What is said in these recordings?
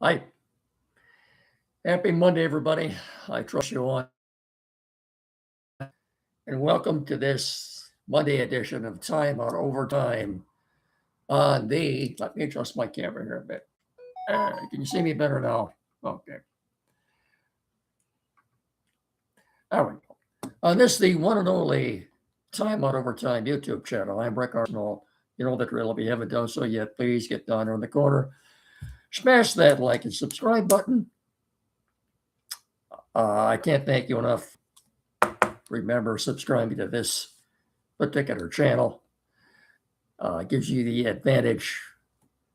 Hi. Happy Monday, everybody. I trust you all. And welcome to this Monday edition of Time on Overtime on let me adjust my camera here a bit. Can you see me better now? Okay. There we go. On this, the one and only Time on Overtime YouTube channel. I'm Rick Arsenal. You know the drill. If you haven't done so yet, please get down there in the corner. Smash that like and subscribe button. I can't thank you enough. Remember, subscribing to this particular channel gives you the advantage.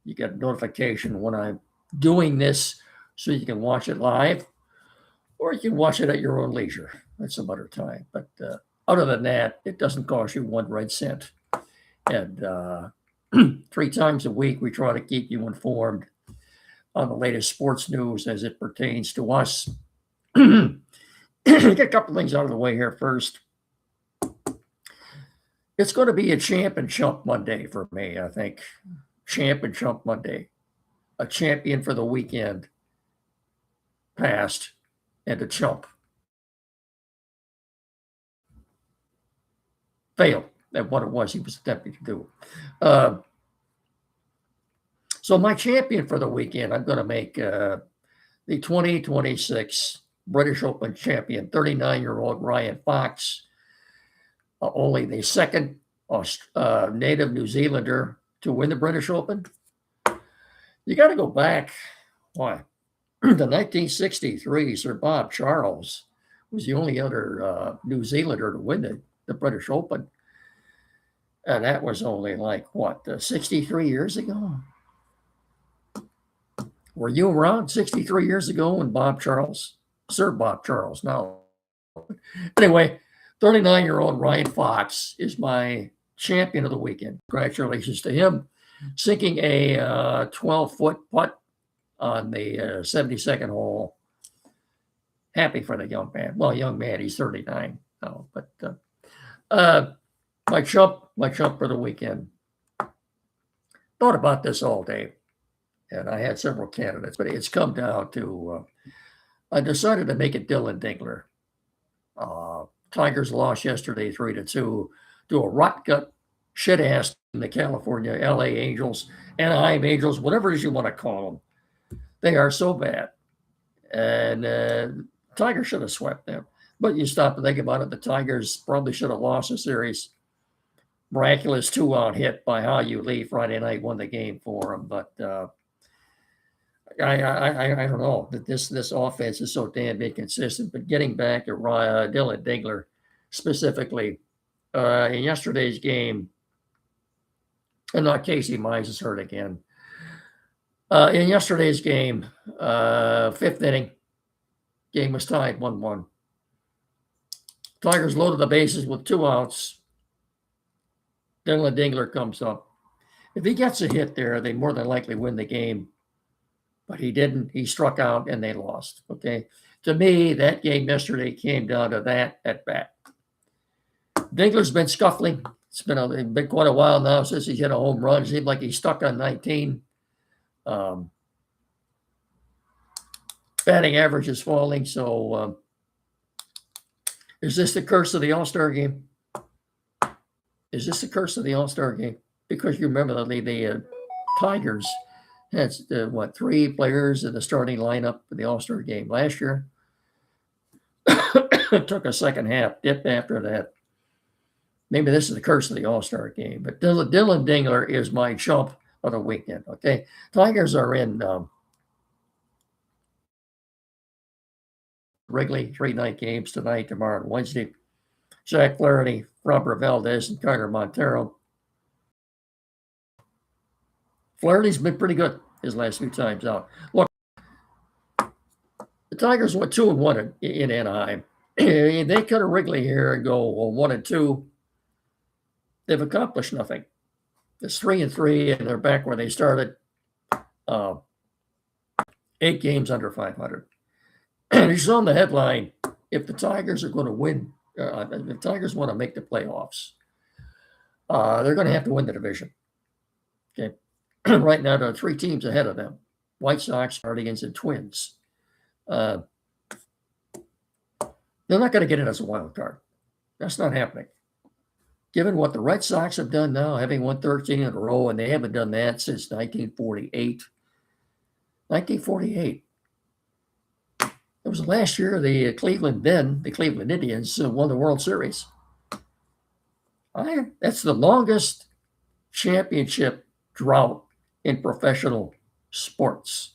You get a notification when I'm doing this so you can watch it live, or you can watch it at your own leisure at some other time. But other than that, it doesn't cost you 1 red cent. And 3 times a week, we try to keep you informed on the latest sports news as it pertains to us. Get a couple things out of the way here first. It's going to be a champ and chump Monday for me, I think. Champ and chump Monday. A champion for the weekend past and a chump failed at what it was he was attempting to do. So my champion for the weekend, I'm going to make the 2026 British Open champion, 39-year-old Ryan Fox, only the second native New Zealander to win the British Open. You got to go back, the 1963, Sir Bob Charles was the only other New Zealander to win the British Open. And that was only 63 years ago? Were you around 63 years ago when Sir Bob Charles, no. Anyway, 39-year-old Ryan Fox is my champion of the weekend. Congratulations to him. Sinking a 12-foot putt on the 72nd hole. Happy for the young man. Well, young man, he's 39 now. But my chump for the weekend. Thought about this all day. And I had several candidates, but it's come down to I decided to make it Dylan Dingler. Tigers lost yesterday 3-2 to a rot-gut shit-ass in the California LA Angels, Anaheim Angels, whatever it is you want to call them. They are so bad. And Tigers should have swept them. But you stop and think about it, the Tigers probably should have lost the series. Miraculous 2-out hit by Hao-Yu Lee Friday night won the game for them. But I don't know that this offense is so damn inconsistent. But getting back to Dylan Dingler specifically, in yesterday's game, and not Casey Mize is hurt again. In yesterday's game, 5th inning, game was tied 1-1. Tigers loaded the bases with 2 outs. Dylan Dingler comes up. If he gets a hit there, they more than likely win the game. But he didn't. He struck out and they lost. Okay. To me, that game yesterday came down to that at bat. Dingler's been scuffling. It's been quite a while now since he hit a home run. It seemed like he's stuck on 19. Batting average is falling. So is this the curse of the All-Star game? Is this the curse of the All-Star game? Because you remember the Tigers had 3 players in the starting lineup for the All-Star game last year. It took a second half dip after that. Maybe this is the curse of the All-Star game. But Dylan Dingler is my chump of the weekend. Okay, Tigers are in Wrigley 3-night games tonight, tomorrow, and Wednesday. Jack Flaherty, Robert Valdez, and Carter Montero. Flaherty's been pretty good his last few times out. Look, the Tigers went 2-1 in Anaheim. They cut a Wrigley here and go 1-2. They've accomplished nothing. It's 3-3, and they're back where they started. 8 games under 500. And you saw on the headline, if the Tigers are going to win, if the Tigers want to make the playoffs, they're going to have to win the division. Okay. Right now, there are 3 teams ahead of them. White Sox, Guardians, and Twins. They're not going to get it as a wild card. That's not happening. Given what the Red Sox have done now, having won 13 in a row, and they haven't done that since 1948. 1948. It was last year the Cleveland Indians won the World Series. That's the longest championship drought in professional sports.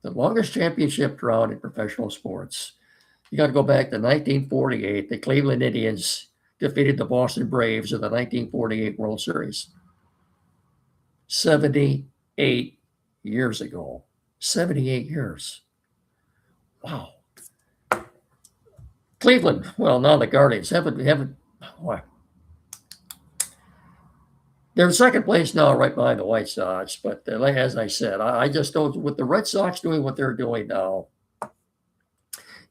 The longest championship drought in professional sports. You got to go back to 1948. The Cleveland Indians defeated the Boston Braves in the 1948 World Series. 78 years ago. 78 years. Wow. Cleveland, well, now the Guardians haven't. They're in second place now, right behind the White Sox. But as I said, I just don't, with the Red Sox doing what they're doing now,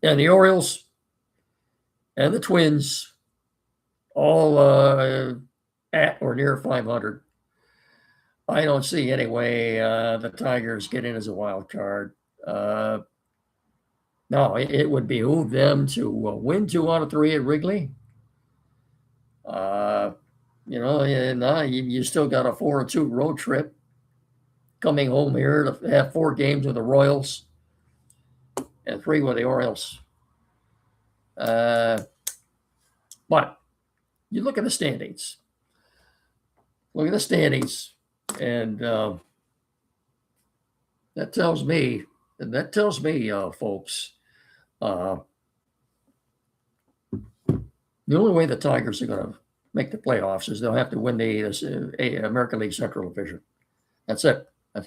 and the Orioles and the Twins all at or near 500, I don't see any way the Tigers get in as a wild card. No, it would behoove them to win 2 out of 3 at Wrigley. And you still got a 4-2 road trip coming home here to have 4 games with the Royals and 3 with the Orioles. But you look at the standings. Look at the standings, and that tells me, folks, the only way the Tigers are going to make the playoffs is they'll have to win the American League Central Division. That's it. I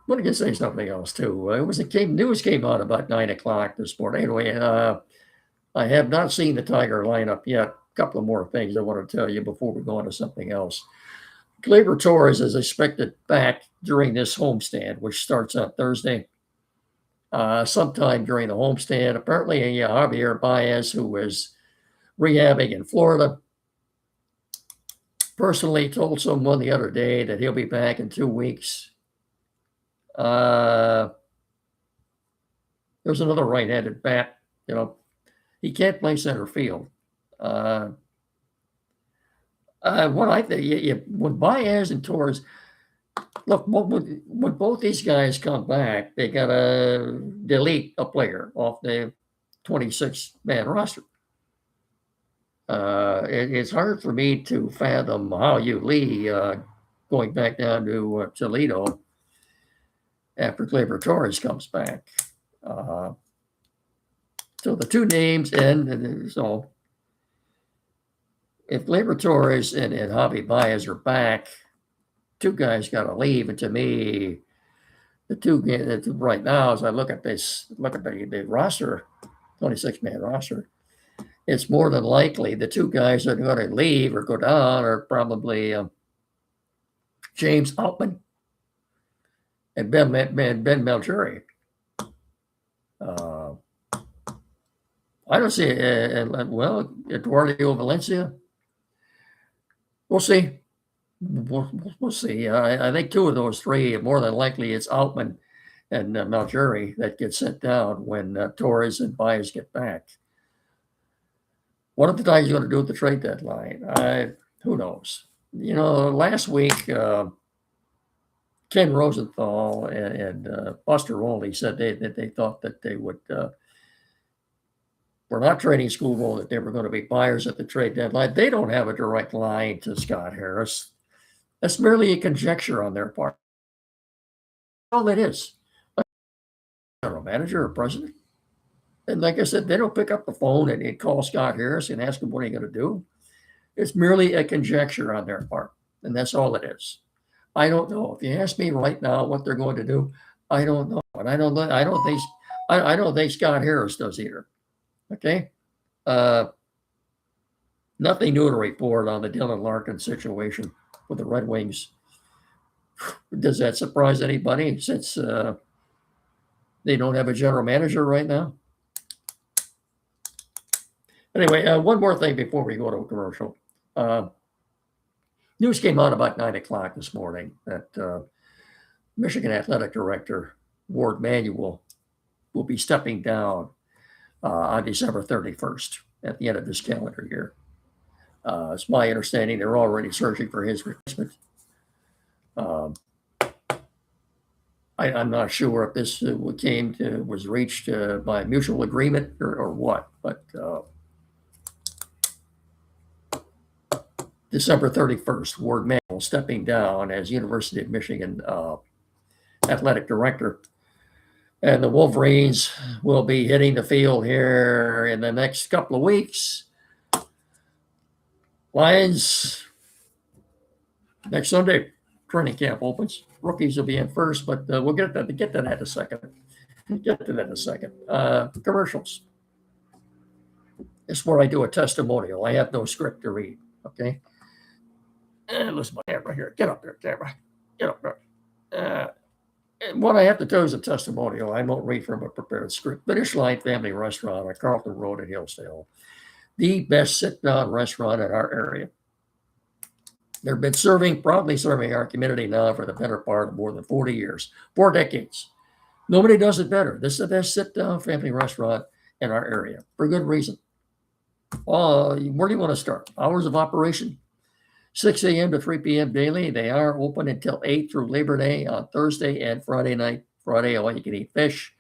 want to say something else too. News came out about 9 o'clock this morning. Anyway, I have not seen the Tiger lineup yet. A couple of more things I want to tell you before we go on to something else. Gleyber Torres is expected back during this homestand, which starts on Thursday. Sometime during the homestand. Apparently, Javier Baez, who is rehabbing in Florida, personally told someone the other day that he'll be back in 2 weeks. There's another right-handed bat. He can't play center field. What I think, when Baez and Torres, look, when both these guys come back, they got to delete a player off the 26-man roster. It's hard for me to fathom how you Lee going back down to Toledo after Gleyber Torres comes back. So the 2 names, and so if Gleyber Torres and Javi Baez are back, 2 guys got to leave. And to me, the 2 right now, as I look at the roster, 26-man roster, it's more than likely the 2 guys that are going to leave or go down are probably James Outman and Ben Malgeri. I don't see Eduardo Valencia. We'll see. We'll see. I think 2 of those 3, more than likely, it's Outman and Malgeri that get sent down when Torres and Baez get back. What are the Tigers going to do at the trade deadline? Who knows? Last week, Ken Rosenthal and Buster Olney said that they thought that they would were not trading Skubal, that they were going to be buyers at the trade deadline. They don't have a direct line to Scott Harris. That's merely a conjecture on their part. All it is. A general manager or president. And like I said, they don't pick up the phone and call Scott Harris and ask him what are you going to do. It's merely a conjecture on their part. And that's all it is. I don't know. If you ask me right now what they're going to do, I don't know. And I don't think Scott Harris does either. Okay. Nothing new to report on the Dylan Larkin situation with the Red Wings. Does that surprise anybody since they don't have a general manager right now? Anyway, one more thing before we go to a commercial. News came out about 9 o'clock this morning that Michigan Athletic Director Ward Manuel will be stepping down on December 31st at the end of this calendar year. It's my understanding they're already searching for his replacement. I'm not sure if this was reached by mutual agreement or what, but December 31st, Ward Manuel stepping down as University of Michigan athletic director. And the Wolverines will be hitting the field here in the next couple of weeks. Lions, next Sunday, training camp opens. Rookies will be in first, but we'll get to that in a second. Commercials. This is where I do a testimonial. I have no script to read, okay? And listen, my camera here. Get up there, camera. Get up there. And what I have to do is a testimonial. I won't read from a prepared script. Finish Line Family Restaurant on Carlton Road in Hillsdale. The best sit-down restaurant in our area. They've been proudly serving our community now for the better part of more than 40 years, 4 decades. Nobody does it better. This is the best sit-down family restaurant in our area for good reason. Where do you want to start? Hours of operation, 6 a.m. to 3 p.m. daily. They are open until 8 through Labor Day on Thursday and Friday night. Friday, all you can eat fish.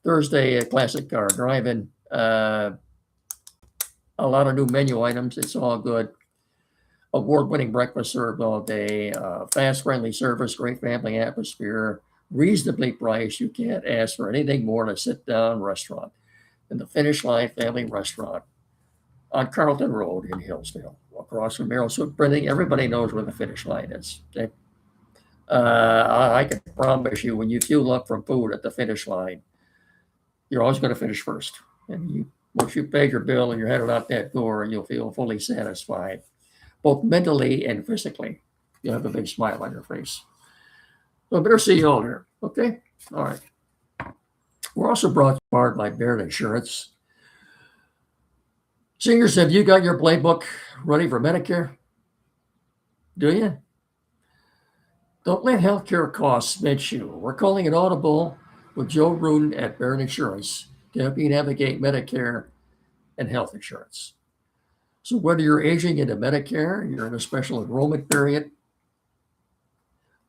Thursday, a classic car drive-in. A lot of new menu items. It's all good. Award-winning breakfast served all day. Fast, friendly service, great family atmosphere, reasonably priced. You can't ask for anything more than a sit-down restaurant. And the Finish Line Family Restaurant on Carlton Road in Hillsdale, across from Merrill Soup Printing. Everybody knows where the Finish Line is. Okay? I can promise you, when you fuel up from food at the Finish Line, you're always going to finish first. And once you've paid your bill and you're headed out that door, you'll feel fully satisfied, both mentally and physically. You'll have a big smile on your face. So I better see you all here. Okay? All right. We're also brought forward by Barrett Insurance. Seniors, have you got your playbook ready for Medicare? Do you? Don't let healthcare costs smidge you. We're calling it audible with Joe Rudin at Barrett Insurance to help you navigate Medicare and health insurance. So whether you're aging into Medicare, you're in a special enrollment period,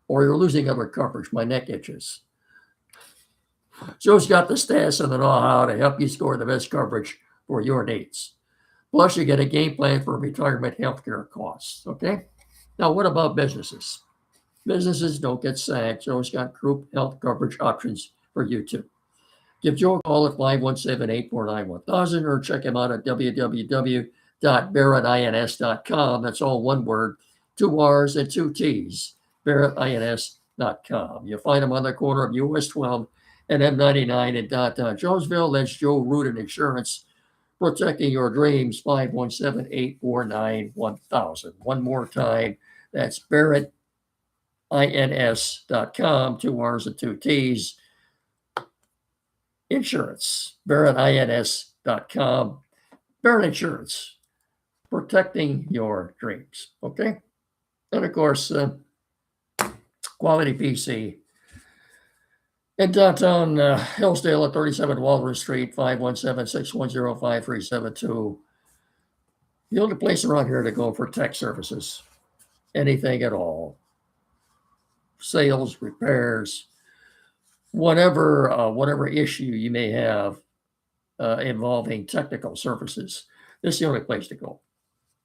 or you're losing other coverage, my neck itches. Joe's got the stats and the know-how to help you score the best coverage for your needs. Plus, you get a game plan for retirement healthcare costs, okay? Now, what about businesses? Businesses don't get sacked. Joe's got group health coverage options for you, too. Give Joe a call at 517-849-1000 or check him out at www.barrettins.com. That's all one word, 2 R's and 2 T's, barrettins.com. You'll find him on the corner of US 12 and M99 in downtown Jonesville. That's Joe Rudin Insurance, protecting your dreams, 517-849-1000. One more time, that's barrettins.com, 2 R's and 2 T's. Insurance, barrettins.com. Barrett Insurance, protecting your dreams. Okay? And of course, Quality PC in downtown Hillsdale at 37 Walrus Street, 517-610-5372. The only place around here to go for tech services, anything at all. Sales, repairs, whatever issue you may have involving technical services, this is the only place to go.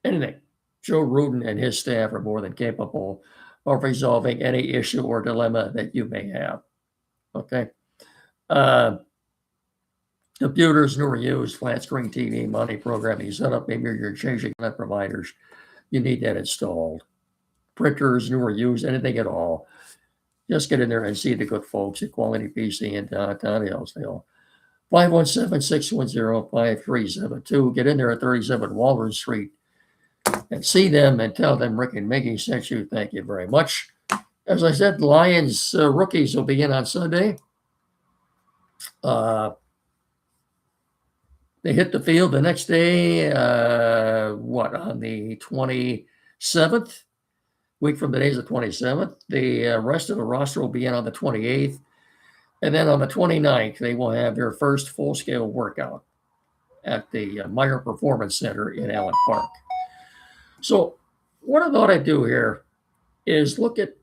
Anything. Joe Rudin and his staff are more than capable of resolving any issue or dilemma that you may have. Okay. Computers, new or used, flat screen TV, money programming setup. Maybe you're changing net providers. You need that installed. Printers, new or used, anything at all. Just get in there and see the good folks at Quality PC in downtown Hillsdale. 517-610-5372. Get in there at 37 Walrus Street and see them and tell them Rick and Mickey sent you. Thank you very much. As I said, Lions rookies will be in on Sunday. They hit the field the next day, on the 27th. Week from today's the 27th. The rest of the roster will be in on the 28th. And then on the 29th, they will have their first full-scale workout at the Meyer Performance Center in Allen Park. So what I thought I'd do here is look at,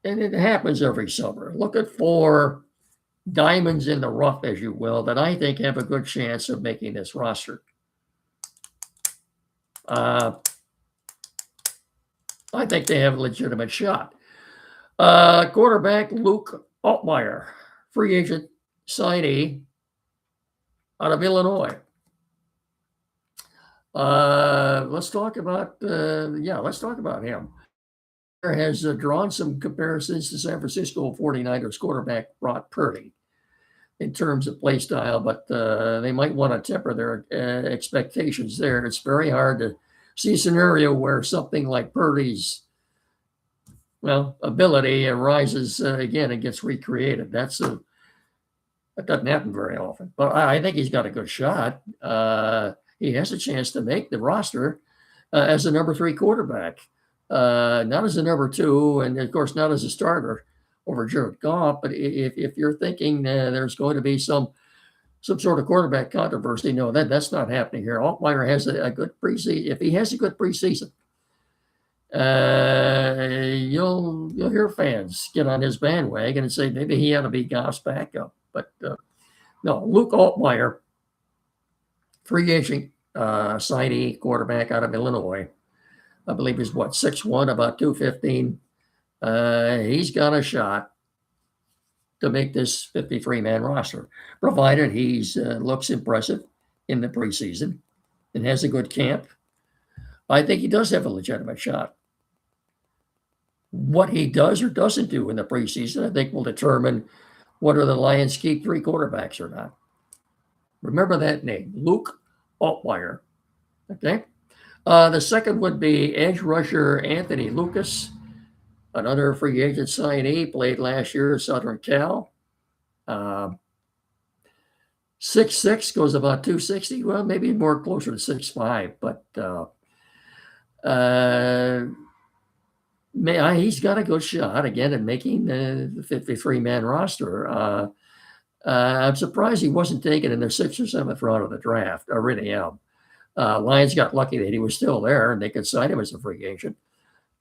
and it happens every summer, look at 4 diamonds in the rough, as you will, that I think have a good chance of making this roster. I think they have a legitimate shot. Quarterback Luke Altmyer, free agent signee out of Illinois. Let's talk about him. Has drawn some comparisons to San Francisco 49ers quarterback Brock Purdy in terms of play style, but they might want to temper their expectations there. It's very hard to see a scenario where something like Purdy's ability rises again and gets recreated. That doesn't happen very often, but I think he's got a good shot. He has a chance to make the roster as a number 3 quarterback, not as a number 2, and of course not as a starter over Jared Goff. But if you're thinking there's going to be some sort of quarterback controversy, no, that's not happening here. Altmyer has a good preseason. If he has a good preseason, you'll hear fans get on his bandwagon and say maybe he ought to be Goff's backup. But no, Luke Altmyer, free agent signee quarterback out of Illinois. I believe he's 6'1", about 215. He's got a shot to make this 53-man roster, provided he looks impressive in the preseason and has a good camp. I think he does have a legitimate shot. What he does or doesn't do in the preseason, I think, will determine whether the Lions keep 3 quarterbacks or not. Remember that name, Luke Altmyer. Okay. The second would be edge rusher Anthony Lucas, another free agent signee, played last year at Southern Cal. 6'6", goes about 260. Well, maybe more closer to 6'5", but he's got a good shot again at making the 53-man roster. I'm surprised he wasn't taken in the 6th or 7th round of the draft. I really am. Lions got lucky that he was still there and they could sign him as a free agent.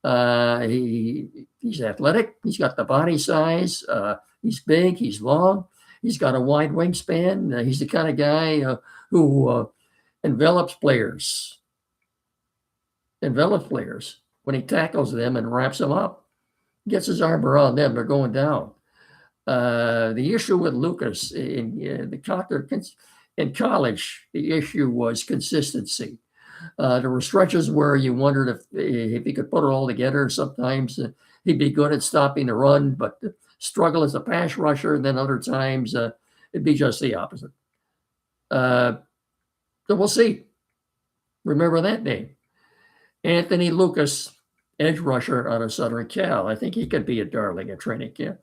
He's athletic. He's got the body size. He's big. He's long. He's got a wide wingspan. He's the kind of guy who envelops players when he tackles them and wraps them up. Gets his arm around them. They're going down. The issue with Lucas in college, the issue was consistency. There were stretches where you wondered if he could put it all together. Sometimes he'd be good at stopping the run, but struggle as a pass rusher. And then other times it'd be just the opposite. So we'll see. Remember that name. Anthony Lucas, edge rusher out of Southern Cal. I think he could be a darling at training camp.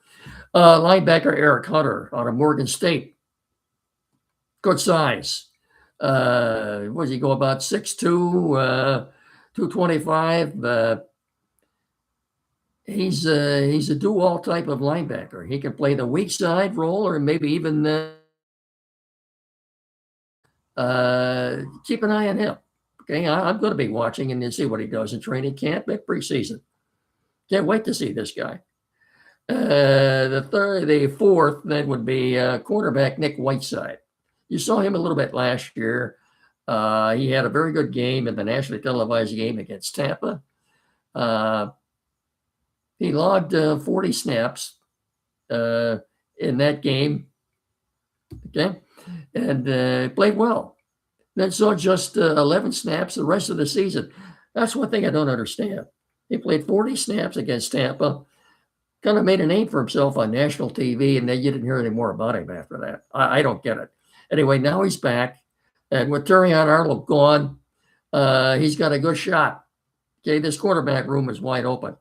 Linebacker Eric Hunter out of Morgan State. Good size. What does he go about 6'2", 225? He's a do-all type of linebacker. He can play the weak side role or maybe even keep an eye on him. Okay, I'm going to be watching and then see what he does in training camp at preseason. Can't wait to see this guy. The fourth then would be cornerback Nick Whiteside. You saw him a little bit last year. He had a very good game in the nationally televised game against Tampa. He logged 40 snaps in that game. Okay, and played well. Then saw just 11 snaps the rest of the season. That's one thing I don't understand. He played 40 snaps against Tampa, kind of made a name for himself on national TV, and then you didn't hear any more about him after that. I don't get it. Anyway, now he's back, and with Terrion Arnold gone, he's got a good shot. Okay, this quarterback room is wide open.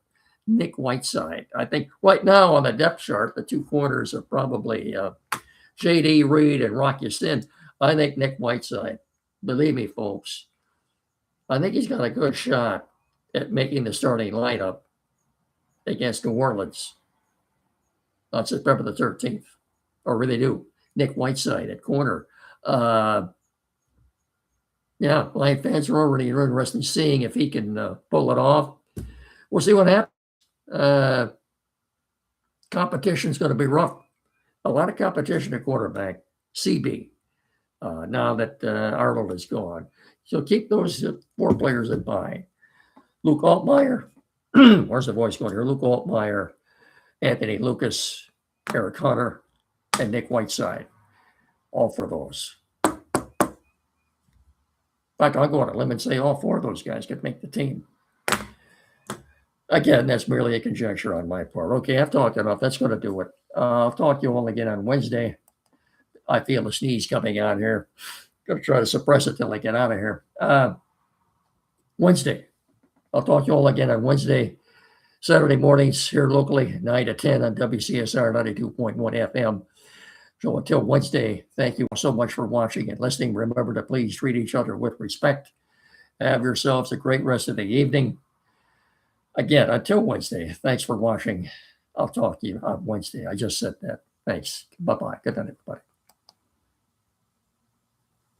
Nick Whiteside. I think right now on the depth chart, the 2 corners are probably J.D. Reed and Rock Ya-Sin. I think Nick Whiteside. Believe me, folks, I think he's got a good shot at making the starting lineup against New Orleans on September the 13th. Or really do. Nick Whiteside at corner. Yeah, Lion fans are already interested in seeing if he can pull it off. We'll see what happens. Competition's going to be rough. A lot of competition at quarterback. CB. Now that Arnold is gone. So keep those 4 players in mind. Luke Altmaier. Where's the voice going here? Luke Altmaier, Anthony Lucas, Eric Hunter, and Nick Whiteside. All 4 of those. In fact, I'll go on a limb and say all 4 of those guys could make the team. Again, that's merely a conjecture on my part. Okay, I've talked enough. That's going to do it. I'll talk to you all again on Wednesday. I feel a sneeze coming on here. Going to try to suppress it till I get out of here. Wednesday. I'll talk to you all again on Wednesday. Saturday mornings here locally, 9 to 10 on WCSR 92.1 FM. So until Wednesday, thank you so much for watching and listening. Remember to please treat each other with respect. Have yourselves a great rest of the evening. Again, until Wednesday, thanks for watching. I'll talk to you on Wednesday. I just said that. Thanks. Bye-bye. Good night, everybody.